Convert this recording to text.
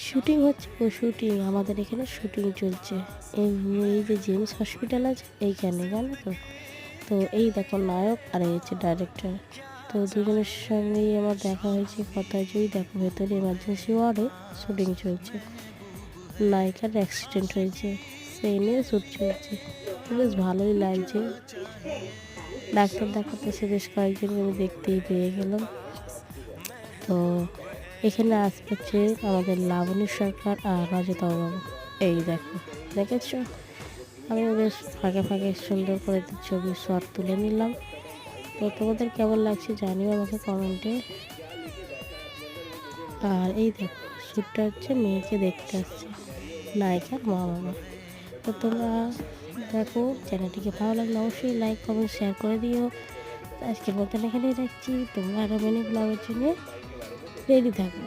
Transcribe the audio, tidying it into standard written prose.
Shooting হচ্ছে, ও shooting আমাদের এখানে শুটিং চলছে। এই এই যে জেমস হসপিটাল আছে এইখানে, জানো তো? তো এই দেখো নায়ক আর এই হচ্ছে ডাইরেক্টর। তো দুজনের সঙ্গেই আমার দেখা হয়েছে, কথা হয়েছে। ওই দেখো ভেতরে এমার্জেন্সি ওয়ার্ডে শুটিং চলছে, নায়িকার অ্যাক্সিডেন্ট হয়েছে, সেই নিয়ে শ্যুট চলছে। বেশ ভালোই লাগছে। ডাক্তার দেখাতেছে, বেশ কয়েকজনকে আমি দেখতেই পেয়ে গেলাম। তো এখানে আসছে আমাদের লাবণী সরকার আর রজতাভ বাবু। এই দেখো, দেখেছো? আমিও বেশ ফাঁকে ফাঁকে সুন্দর করে ছবি শট তুলে নিলাম। তো তোমাদের কেমন লাগছে জানিও আমাকে কমেন্টে। আর এই দেখো, শ্যুটটা হচ্ছে মেয়েকে দেখতে আসছে নায়িকার মা বাবা। তো তোমরা দেখো, চ্যানেলটিকে ভালো লাগলে অবশ্যই লাইক কমেন্ট শেয়ার করে দিও। আজকের মতন এখানেই রাখছি, তোমরা আরও মিনি ব্লগের জন্য রেডি থাকো।